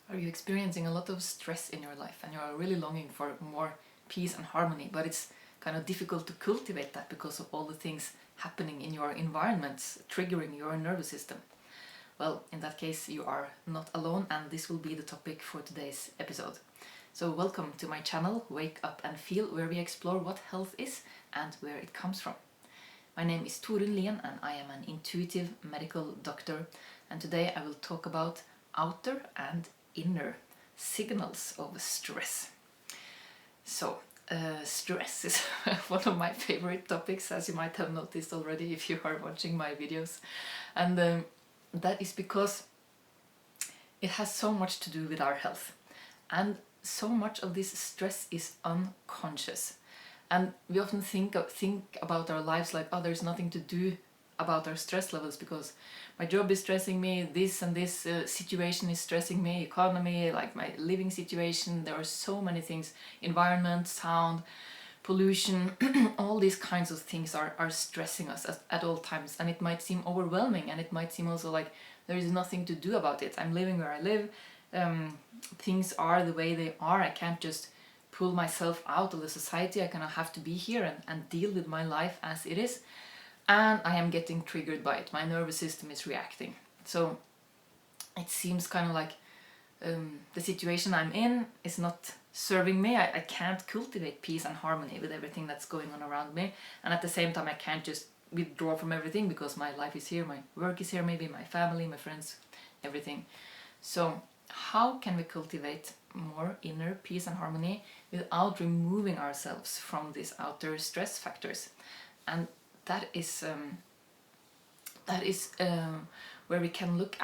Are you experiencing a lot of stress in your life and you are really longing for more peace and harmony, but it's kind of difficult to cultivate that because of all the things happening in your environments, triggering your nervous system? Well, in that case, you are not alone, and this will be the topic for today's episode. So welcome to my channel, Wake Up and Feel, where we explore what health is and where it comes from. My name is Torunn Lien and I am an intuitive medical doctor, and today I will talk about outer and inner signals of stress. So, stress is one of my favorite topics, as you might have noticed already if you are watching my videos. And that is because it has so much to do with our health. And so much of this stress is unconscious. And we often think about our lives like, oh, there's nothing to do about our stress levels because my job is stressing me, this and this situation is stressing me, economy, like my living situation, there are so many things, environment, sound, pollution, all these kinds of things are stressing us at all times, and it might seem overwhelming, and it might seem also like there is nothing to do about it. I'm living where I live, things are the way they are, I can't just pull myself out of the society, I kind of have to be here and deal with my life as it is. And I am getting triggered by it. My nervous system is reacting. So it seems kind of like the situation I'm in is not serving me. I can't cultivate peace and harmony with everything that's going on around me. And at the same time, I can't just withdraw from everything because my life is here, my work is here, maybe my family, my friends, everything. So how can we cultivate more inner peace and harmony without removing ourselves from these outer stress factors? And that is where we can look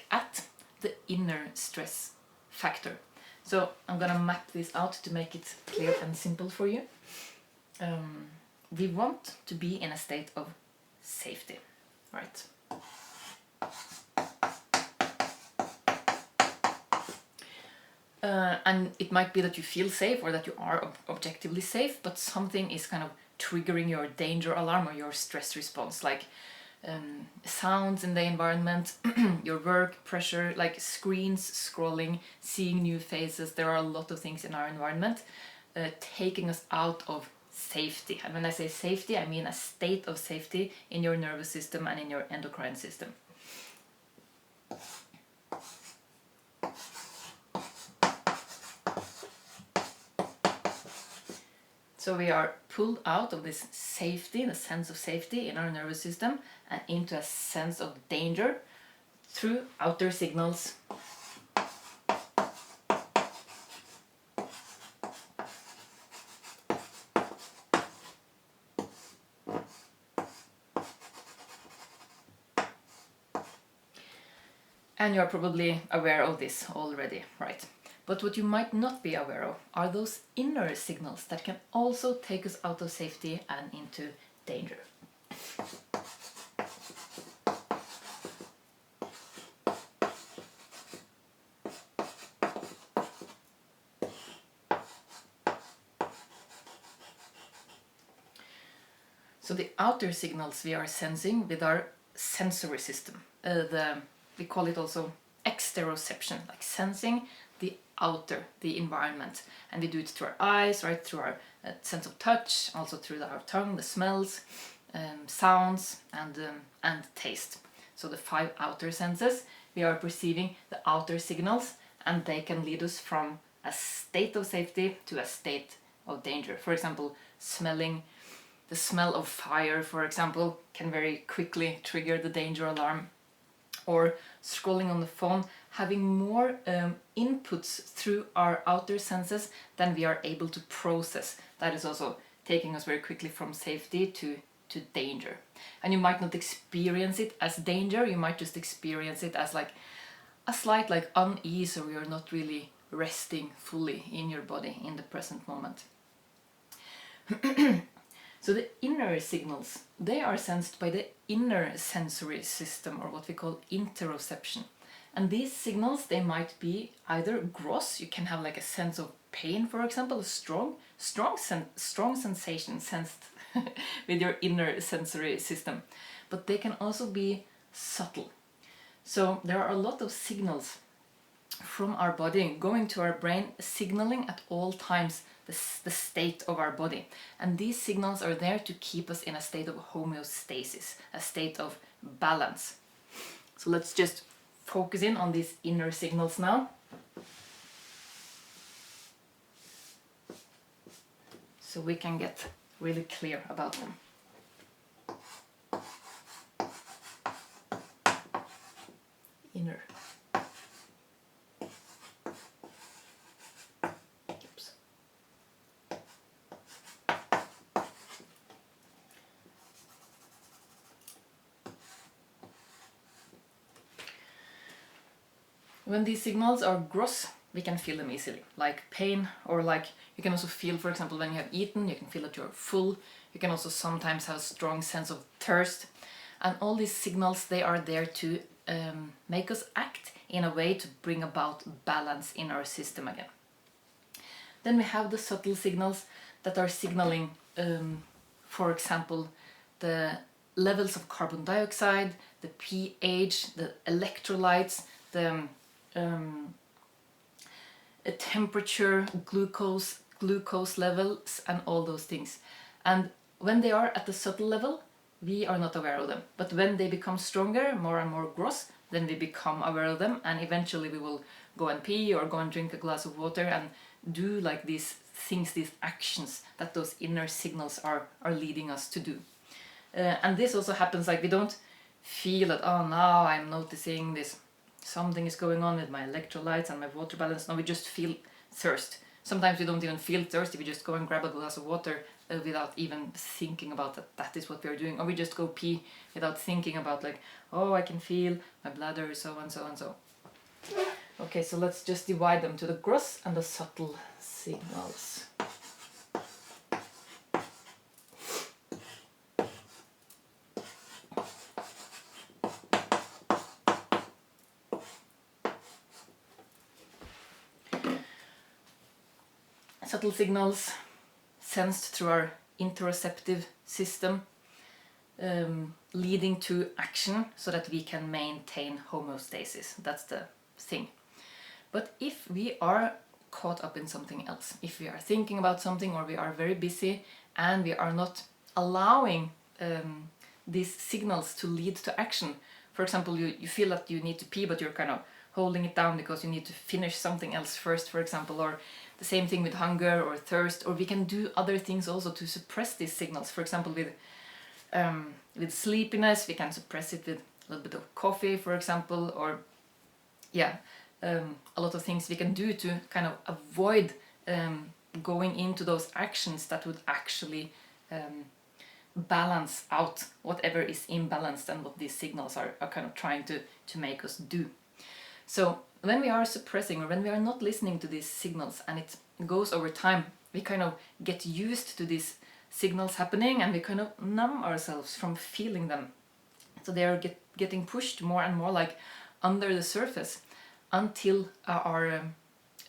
at the inner stress factor. So I'm gonna map this out to make it clear and simple for you. We want to be in a state of safety, right? And it might be that you feel safe or that you are objectively safe, but something is kind of triggering your danger alarm or your stress response, like sounds in the environment, your work pressure, like screens, scrolling, seeing new faces. There are a lot of things in our environment taking us out of safety. And when I say safety, I mean a state of safety in your nervous system and in your endocrine system. So we are pulled out of this safety, the sense of safety in our nervous system, and into a sense of danger through outer signals. And you're probably aware of this already, right? But what you might not be aware of are those inner signals that can also take us out of safety and into danger. So the outer signals we are sensing with our sensory system, we call it also exteroception, like sensing the outer, the environment, and we do it through our eyes, right, through our sense of touch, also through our tongue, the smells, sounds, and taste. So the 5 outer senses, we are perceiving the outer signals, and they can lead us from a state of safety to a state of danger. For example, smelling, the smell of fire, for example, can very quickly trigger the danger alarm. Or scrolling on the phone, having more inputs through our outer senses than we are able to process. That is also taking us very quickly from safety to danger. And you might not experience it as danger, you might just experience it as like a slight like unease, or you're not really resting fully in your body in the present moment. So the inner signals, they are sensed by the inner sensory system, or what we call interoception. And these signals, they might be either gross, you can have like a sense of pain, for example, a strong sensation sensed with your inner sensory system. But they can also be subtle. So there are a lot of signals from our body going to our brain, signaling at all times the state of our body. And these signals are there to keep us in a state of homeostasis, a state of balance. So let's just focus in on these inner signals now. So we can get really clear about them. Inner. Oops. When these signals are gross, we can feel them easily, like pain, or like you can also feel, for example, when you have eaten, you can feel that you're full. You can also sometimes have a strong sense of thirst. And all these signals, they are there to make us act in a way to bring about balance in our system again. Then we have the subtle signals that are signaling, for example, the levels of carbon dioxide, the pH, the electrolytes, the temperature, glucose levels, and all those things. And when they are at the subtle level, we are not aware of them. But when they become stronger, more and more gross, then we become aware of them, and eventually we will go and pee or go and drink a glass of water and do like these things, these actions that those inner signals are leading us to do. And this also happens, like we don't feel that, oh, now I'm noticing this, something is going on with my electrolytes and my water balance. No, we just feel thirst. Sometimes we don't even feel thirsty, we just go and grab a glass of water without even thinking about that is what we are doing. Or we just go pee without thinking about like, oh, I can feel my bladder, so and so and so. Okay, so let's just divide them to the gross and the subtle signals. Subtle signals sensed through our interoceptive system, leading to action so that we can maintain homeostasis. That's the thing. But if we are caught up in something else, if we are thinking about something or we are very busy and we are not allowing these signals to lead to action, for example, you feel that you need to pee but you're kind of holding it down because you need to finish something else first, for example, or the same thing with hunger or thirst, or we can do other things also to suppress these signals. For example, with sleepiness, we can suppress it with a little bit of coffee, for example, or a lot of things we can do to kind of avoid going into those actions that would actually balance out whatever is imbalanced and what these signals are kind of trying to make us do. So when we are suppressing or when we are not listening to these signals and it goes over time, we kind of get used to these signals happening and we kind of numb ourselves from feeling them. So they are getting pushed more and more like under the surface until our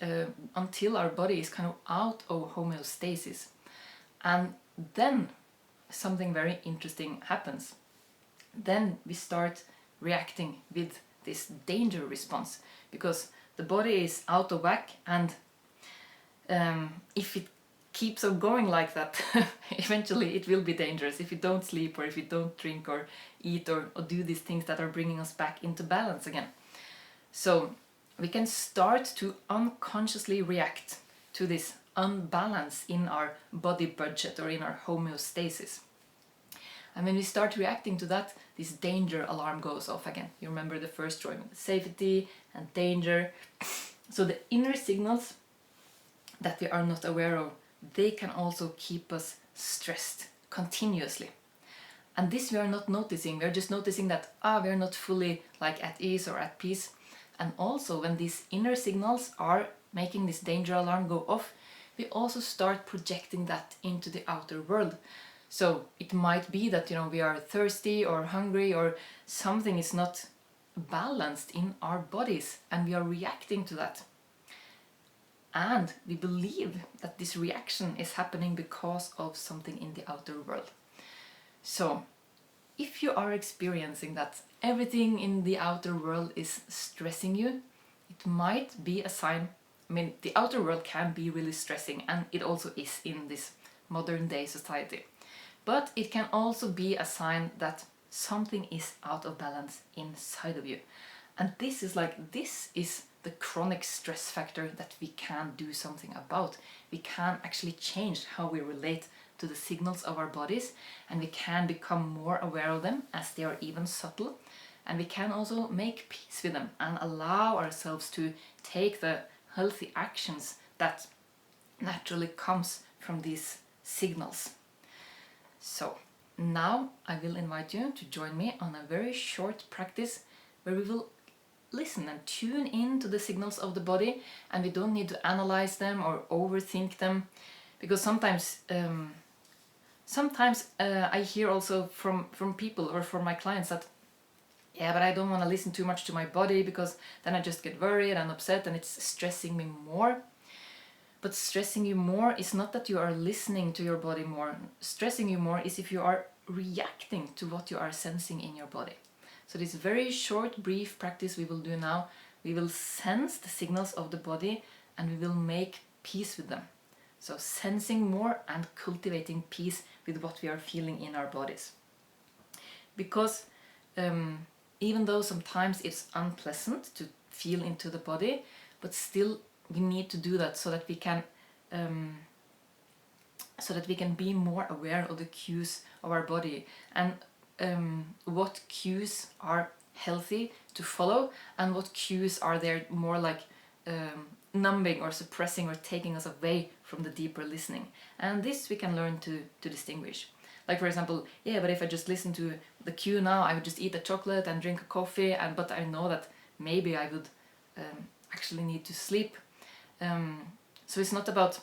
body is kind of out of homeostasis. And then something very interesting happens. Then we start reacting with this danger response, because the body is out of whack, and if it keeps on going like that, eventually it will be dangerous if you don't sleep or if you don't drink or eat or do these things that are bringing us back into balance again. So we can start to unconsciously react to this unbalance in our body budget or in our homeostasis. And when we start reacting to that, this danger alarm goes off again. You remember the first drawing, safety and danger. So the inner signals that we are not aware of, they can also keep us stressed continuously. And this we are not noticing. We are just noticing that we are not fully like at ease or at peace. And also when these inner signals are making this danger alarm go off, we also start projecting that into the outer world. So it might be that, we are thirsty or hungry or something is not balanced in our bodies and we are reacting to that. And we believe that this reaction is happening because of something in the outer world. So if you are experiencing that everything in the outer world is stressing you, it might be a sign. I mean, the outer world can be really stressing, and it also is in this modern day society. But it can also be a sign that something is out of balance inside of you. And this is the chronic stress factor that we can do something about. We can actually change how we relate to the signals of our bodies, and we can become more aware of them as they are even subtle. And we can also make peace with them and allow ourselves to take the healthy actions that naturally comes from these signals. So now I will invite you to join me on a very short practice where we will listen and tune in to the signals of the body, and we don't need to analyze them or overthink them, because sometimes I hear also from people or from my clients that, yeah, but I don't want to listen too much to my body because then I just get worried and upset and it's stressing me more. But stressing you more is not that you are listening to your body more. Stressing you more is if you are reacting to what you are sensing in your body. So this very short, brief practice we will do now, we will sense the signals of the body and we will make peace with them. So sensing more and cultivating peace with what we are feeling in our bodies. Because even though sometimes it's unpleasant to feel into the body, but still we need to do that so that we can be more aware of the cues of our body, and what cues are healthy to follow and what cues are there more like numbing or suppressing or taking us away from the deeper listening. And this we can learn to distinguish. Like, for example, yeah, but if I just listen to the cue now, I would just eat a chocolate and drink a coffee, but I know that maybe I would actually need to sleep. So it's not about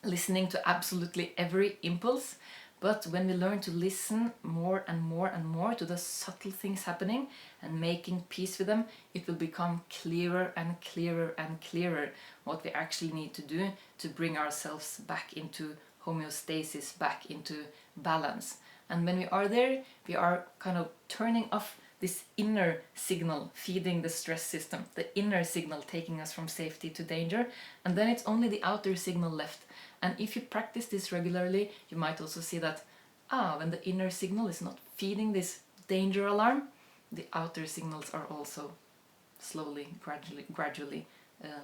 listening to absolutely every impulse, but when we learn to listen more and more and more to the subtle things happening and making peace with them, it will become clearer and clearer and clearer what we actually need to do to bring ourselves back into homeostasis, back into balance. And when we are there, we are kind of turning off this inner signal feeding the stress system, the inner signal taking us from safety to danger, and then it's only the outer signal left. And if you practice this regularly, you might also see that when the inner signal is not feeding this danger alarm, the outer signals are also slowly, gradually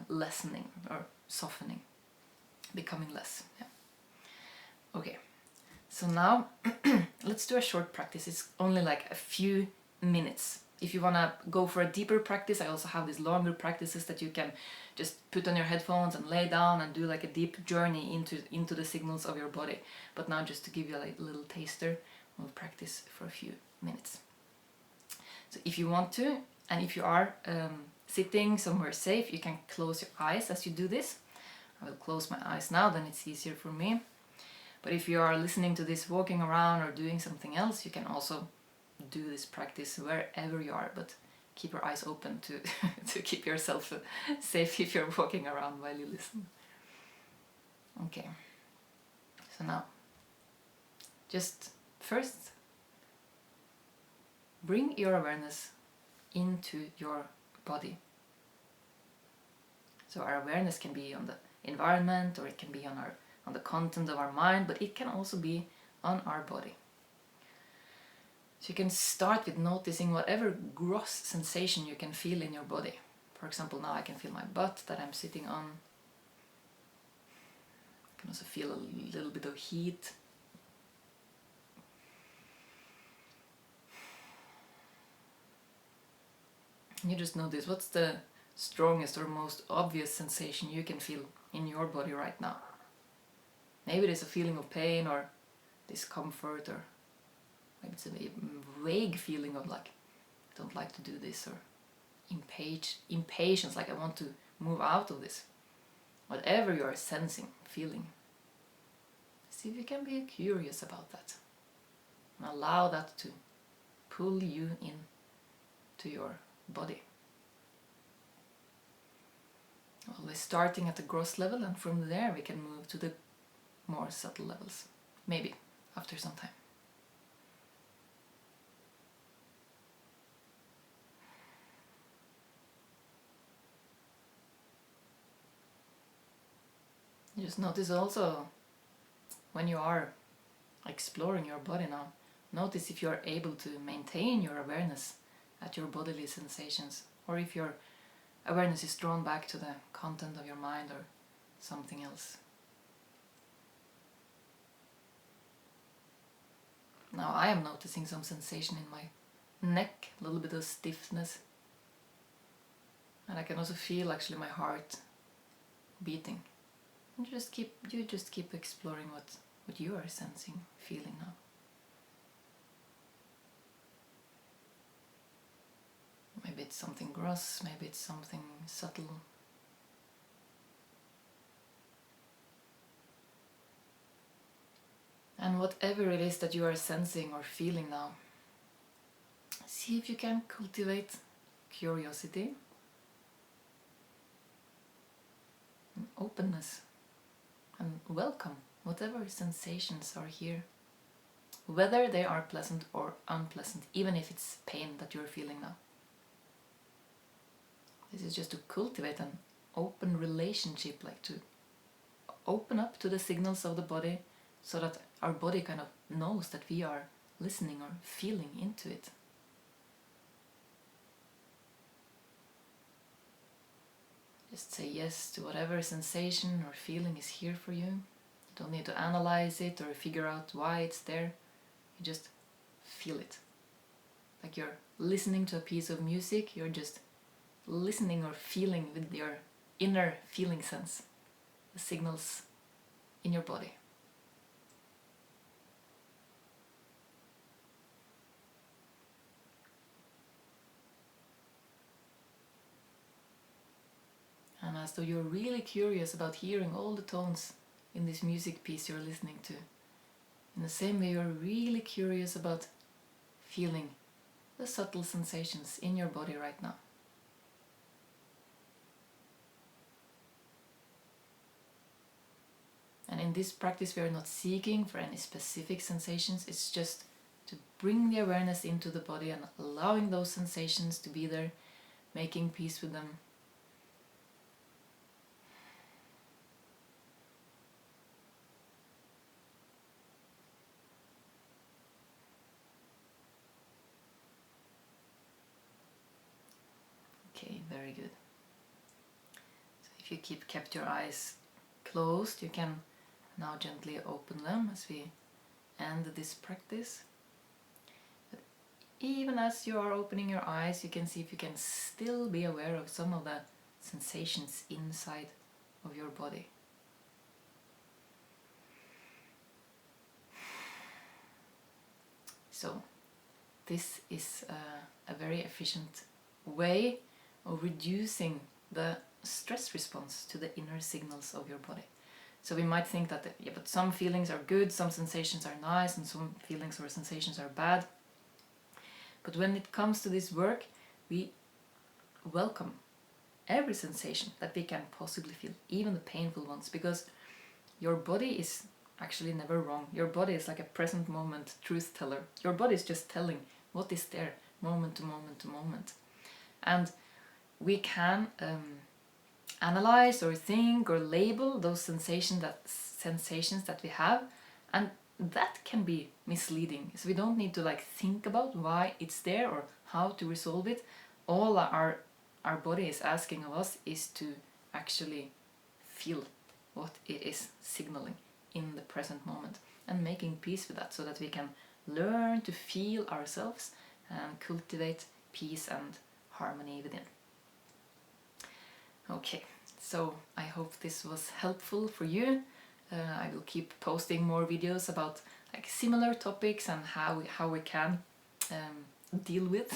lessening or softening, becoming less. Yeah. Okay, so now let's do a short practice. It's only like a few minutes. If you want to go for a deeper practice, I also have these longer practices that you can just put on your headphones and lay down and do like a deep journey into the signals of your body. But now just to give you a little taster, we'll practice for a few minutes. So if you want to, and if you are sitting somewhere safe, you can close your eyes as you do this. I will close my eyes now, then it's easier for me. But if you are listening to this walking around or doing something else, you can also do this practice wherever you are, but keep your eyes open to to keep yourself safe if you're walking around while you listen. Okay, so now just first bring your awareness into your body. So our awareness can be on the environment, or it can be on the content of our mind, but it can also be on our body. So you can start with noticing whatever gross sensation you can feel in your body. For example, now I can feel my butt that I'm sitting on. I can also feel a little bit of heat. You just notice what's the strongest or most obvious sensation you can feel in your body right now. Maybe there's a feeling of pain or discomfort, or maybe it's a vague feeling of like, I don't like to do this, or impatience, like I want to move out of this. Whatever you are sensing, feeling, see if you can be curious about that. And allow that to pull you in to your body. Always starting at the gross level, and from there we can move to the more subtle levels, maybe after some time. Just notice also when you are exploring your body now, notice if you are able to maintain your awareness at your bodily sensations, or if your awareness is drawn back to the content of your mind or something else. Now I am noticing some sensation in my neck, a little bit of stiffness, and I can also feel actually my heart beating. And you just keep exploring what you are sensing, feeling now. Maybe it's something gross, maybe it's something subtle. And whatever it is that you are sensing or feeling now, see if you can cultivate curiosity and openness and welcome whatever sensations are here, whether they are pleasant or unpleasant, even if it's pain that you're feeling now. This is just to cultivate an open relationship, like to open up to the signals of the body, so that our body kind of knows that we are listening or feeling into it. Just say yes to whatever sensation or feeling is here for you. You don't need to analyze it or figure out why it's there. You just feel it. Like you're listening to a piece of music, you're just listening or feeling with your inner feeling sense, the signals in your body. And as though you're really curious about hearing all the tones in this music piece you're listening to, in the same way you're really curious about feeling the subtle sensations in your body right now. And in this practice we are not seeking for any specific sensations, it's just to bring the awareness into the body and allowing those sensations to be there, making peace with them. Okay, very good. So if you kept your eyes closed, you can now gently open them as we end this practice. But even as you are opening your eyes, you can see if you can still be aware of some of the sensations inside of your body. So this is a very efficient way of reducing the stress response to the inner signals of your body. So we might think that, yeah, but some feelings are good, some sensations are nice, and some feelings or sensations are bad. But when it comes to this work, we welcome every sensation that we can possibly feel, even the painful ones, because your body is actually never wrong. Your body is like a present moment truth teller. Your body is just telling what is there moment to moment to moment. And we can analyze or think or label those sensations that we have, and that can be misleading. So we don't need to think about why it's there or how to resolve it. All our body is asking of us is to actually feel what it is signaling in the present moment and making peace with that, so that we can learn to feel ourselves and cultivate peace and harmony within. Okay, so I hope this was helpful for you. I will keep posting more videos about similar topics and how we can deal with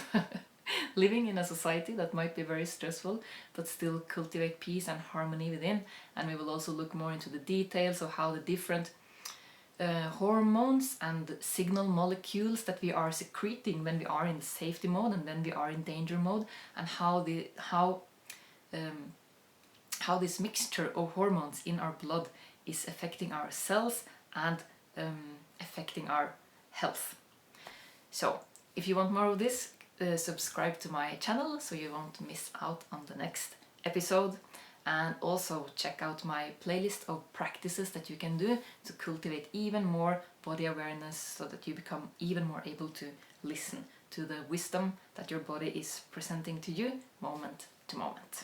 living in a society that might be very stressful, but still cultivate peace and harmony within. And we will also look more into the details of how the different hormones and signal molecules that we are secreting when we are in safety mode and when we are in danger mode, and how this mixture of hormones in our blood is affecting our cells and affecting our health. So if you want more of this, subscribe to my channel so you won't miss out on the next episode. And also check out my playlist of practices that you can do to cultivate even more body awareness, so that you become even more able to listen to the wisdom that your body is presenting to you moment to moment.